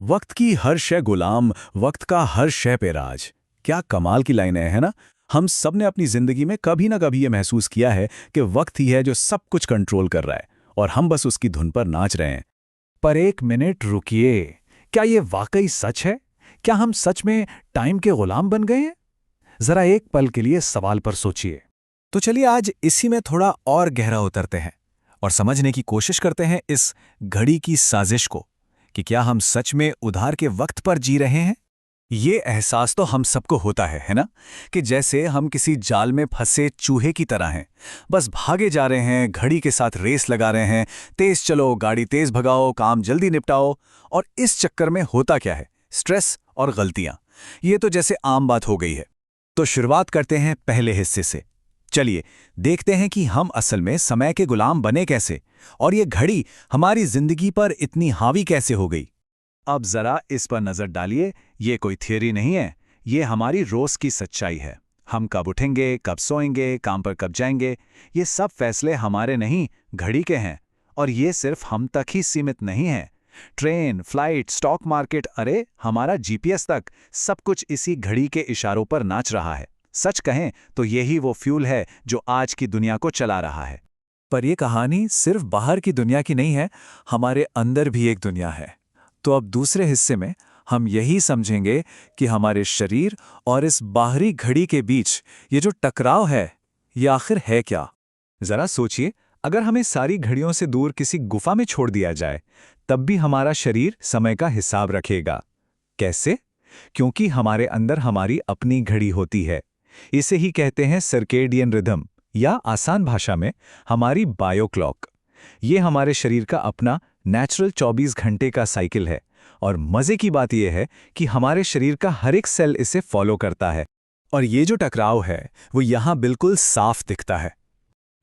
वक्त की हर शय गुलाम, वक्त का हर शय पे राज। क्या कमाल की लाइनें है ना। हम सब ने अपनी जिंदगी में कभी ना कभी ये महसूस किया है कि वक्त ही है जो सब कुछ कंट्रोल कर रहा है और हम बस उसकी धुन पर नाच रहे हैं। पर एक मिनट रुकिए, क्या ये वाकई सच है? क्या हम सच में टाइम के गुलाम बन गए हैं? जरा एक पल के लिए इस सवाल पर सोचिए। तो चलिए आज इसी में थोड़ा और गहरा उतरते हैं और समझने की कोशिश करते हैं इस घड़ी की साजिश को कि क्या हम सच में उधार के वक्त पर जी रहे हैं। ये एहसास तो हम सबको होता है ना? कि जैसे हम किसी जाल में फंसे चूहे की तरह हैं, बस भागे जा रहे हैं, घड़ी के साथ रेस लगा रहे हैं, तेज चलो, गाड़ी तेज भगाओ, काम जल्दी निपटाओ। और इस चक्कर में होता क्या है? स्ट्रेस और गलतियां। ये तो जैसे आम बात हो गई है। तो शुरुआत करते हैं पहले हिस्से से। चलिए देखते हैं कि हम असल में समय के गुलाम बने कैसे और ये घड़ी हमारी जिंदगी पर इतनी हावी कैसे हो गई। अब जरा इस पर नजर डालिए। ये कोई थियरी नहीं है, ये हमारी रोज की सच्चाई है। हम कब उठेंगे, कब सोएंगे, काम पर कब जाएंगे, ये सब फैसले हमारे नहीं, घड़ी के हैं। और ये सिर्फ हम तक ही सीमित नहीं है। ट्रेन, फ्लाइट, स्टॉक मार्केट, अरे हमारा जीपीएस तक, सब कुछ इसी घड़ी के इशारों पर नाच रहा है। सच कहें तो यही वो फ्यूल है जो आज की दुनिया को चला रहा है। पर यह कहानी सिर्फ बाहर की दुनिया की नहीं है, हमारे अंदर भी एक दुनिया है। तो अब दूसरे हिस्से में हम यही समझेंगे कि हमारे शरीर और इस बाहरी घड़ी के बीच ये जो टकराव है, ये आखिर है क्या? जरा सोचिए, अगर हमें सारी घड़ियों से दूर किसी गुफा में छोड़ दिया जाए, तब भी हमारा शरीर समय का हिसाब रखेगा। कैसे? क्योंकि हमारे अंदर हमारी अपनी घड़ी होती है। इसे ही कहते हैं सर्केडियन रिदम, या आसान भाषा में हमारी बायो क्लॉक। ये हमारे शरीर का अपना नेचुरल 24 घंटे का साइकिल है। और मजे की बात यह है कि हमारे शरीर का हर एक सेल इसे फॉलो करता है। और ये जो टकराव है वो यहाँ बिल्कुल साफ दिखता है।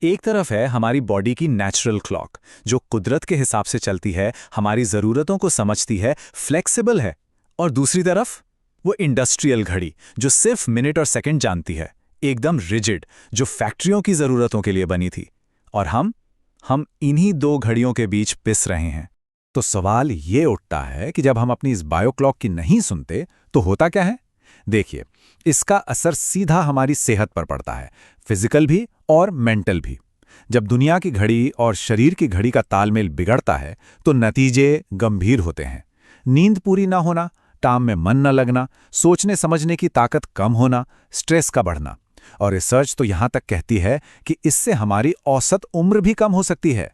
एक तरफ है हमारी बॉडी की नेचुरल क्लॉक, जो कुदरत के हिसाब से चलती है, हमारी ज़रूरतों को समझती है, फ्लेक्सिबल है। और दूसरी तरफ वो इंडस्ट्रियल घड़ी, जो सिर्फ मिनट और सेकंड जानती है, एकदम रिजिड, जो फैक्ट्रियों की ज़रूरतों के लिए बनी थी। और हम इन्हीं दो घड़ियों के बीच पिस रहे हैं। तो सवाल ये उठता है कि जब हम अपनी इस बायो क्लॉक की नहीं सुनते तो होता क्या है? देखिए, इसका असर सीधा हमारी सेहत पर पड़ता है, फिजिकल भी और मेंटल भी। जब दुनिया की घड़ी और शरीर की घड़ी का तालमेल बिगड़ता है तो नतीजे गंभीर होते हैं। नींद पूरी ना होना, काम में मन न लगना, सोचने समझने की ताकत कम होना, स्ट्रेस का बढ़ना। और रिसर्च तो यहां तक कहती है कि इससे हमारी औसत उम्र भी कम हो सकती है।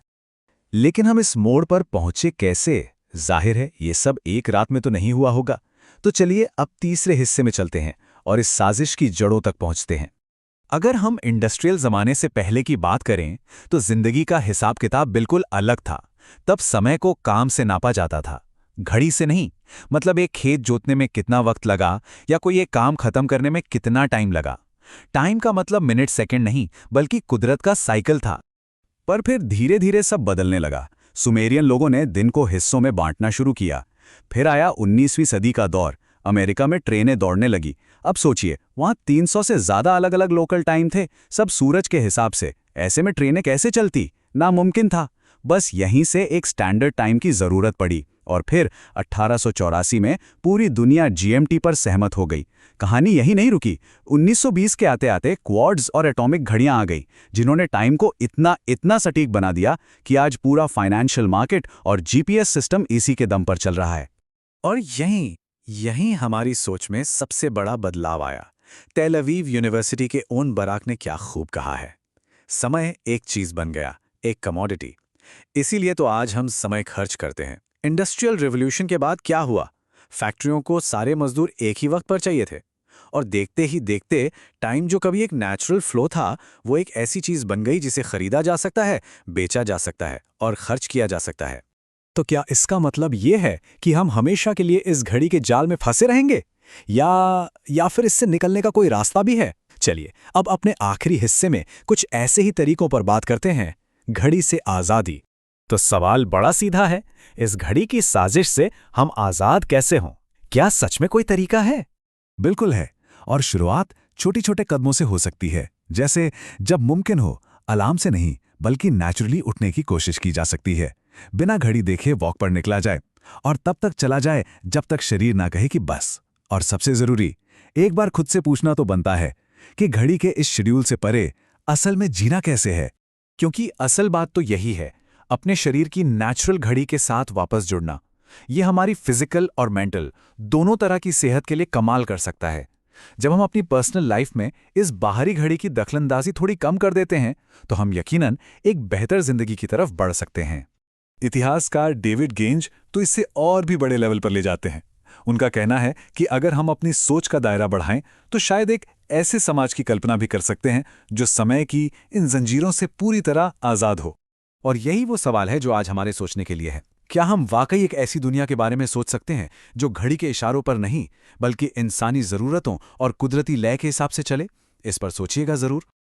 लेकिन हम इस मोड़ पर पहुंचे कैसे? जाहिर है ये सब एक रात में तो नहीं हुआ होगा। तो चलिए अब तीसरे हिस्से में चलते हैं और इस साजिश की जड़ों तक पहुंचते हैं। अगर हम इंडस्ट्रियल जमाने से पहले की बात करें तो जिंदगी का हिसाब किताब बिल्कुल अलग था। तब समय को काम से नापा जाता था, घड़ी से नहीं। मतलब एक खेत जोतने में कितना वक्त लगा या कोई एक काम खत्म करने में कितना टाइम लगा। टाइम का मतलब मिनट सेकंड नहीं, बल्कि कुदरत का साइकिल था। पर फिर धीरे धीरे सब बदलने लगा। सुमेरियन लोगों ने दिन को हिस्सों में बांटना शुरू किया। फिर आया 19वीं सदी का दौर, अमेरिका में ट्रेनें दौड़ने लगी। अब सोचिए, वहां 300 से ज्यादा अलग अलग लोकल टाइम थे, सब सूरज के हिसाब से। ऐसे में ट्रेनें कैसे चलती? नामुमकिन था। बस यहीं से एक स्टैंडर्ड टाइम की जरूरत पड़ी। और फिर 1884 में पूरी दुनिया जीएमटी पर सहमत हो गई। कहानी यही नहीं रुकी। 1920 के आते आते क्वार्ट्ज और एटॉमिक घड़ियां आ गई, जिन्होंने टाइम को इतना सटीक बना दिया कि आज पूरा फाइनेंशियल मार्केट और जीपीएस सिस्टम इसी के दम पर चल रहा है। और यहीं हमारी सोच में सबसे बड़ा बदलाव आया। टेल अवीव यूनिवर्सिटी के ओन बराक ने क्या खूब कहा है, समय एक चीज बन गया, एक कमोडिटी। इसीलिए तो आज हम समय खर्च करते हैं। इंडस्ट्रियल रिवॉल्यूशन के बाद क्या हुआ? फैक्ट्रियों को सारे मजदूर एक ही वक्त पर चाहिए थे। और देखते ही देखते टाइम, जो कभी एक नेचुरल फ्लो था, वो एक ऐसी चीज बन गई जिसे खरीदा जा सकता है, बेचा जा सकता है और खर्च किया जा सकता है। तो क्या इसका मतलब ये है कि हम हमेशा के लिए इस घड़ी के जाल में फंसे रहेंगे, या फिर इससे निकलने का कोई रास्ता भी है? चलिए अब अपने आखिरी हिस्से में कुछ ऐसे ही तरीकों पर बात करते हैं, घड़ी से आजादी। तो सवाल बड़ा सीधा है, इस घड़ी की साजिश से हम आजाद कैसे हों? क्या सच में कोई तरीका है? बिल्कुल है। और शुरुआत छोटे छोटे कदमों से हो सकती है। जैसे जब मुमकिन हो, अलार्म से नहीं बल्कि नेचुरली उठने की कोशिश की जा सकती है। बिना घड़ी देखे वॉक पर निकला जाए, और तब तक चला जाए जब तक शरीर ना कहे कि बस। और सबसे जरूरी, एक बार खुद से पूछना तो बनता है कि घड़ी के इस शेड्यूल से परे असल में जीना कैसे है। क्योंकि असल बात तो यही है, अपने शरीर की नेचुरल घड़ी के साथ वापस जुड़ना। ये हमारी फिजिकल और मेंटल दोनों तरह की सेहत के लिए कमाल कर सकता है। जब हम अपनी पर्सनल लाइफ में इस बाहरी घड़ी की दखलंदाजी थोड़ी कम कर देते हैं, तो हम यकीनन एक बेहतर जिंदगी की तरफ बढ़ सकते हैं। इतिहासकार डेविड गेंज तो इससे और भी बड़े लेवल पर ले जाते हैं। उनका कहना है कि अगर हम अपनी सोच का दायरा बढ़ाएं तो शायद एक ऐसे समाज की कल्पना भी कर सकते हैं जो समय की इन जंजीरों से पूरी तरह आज़ाद हो। और यही वो सवाल है जो आज हमारे सोचने के लिए है। क्या हम वाकई एक ऐसी दुनिया के बारे में सोच सकते हैं जो घड़ी के इशारों पर नहीं, बल्कि इंसानी ज़रूरतों और कुदरती लय के हिसाब से चले? इस पर सोचिएगा ज़रूर।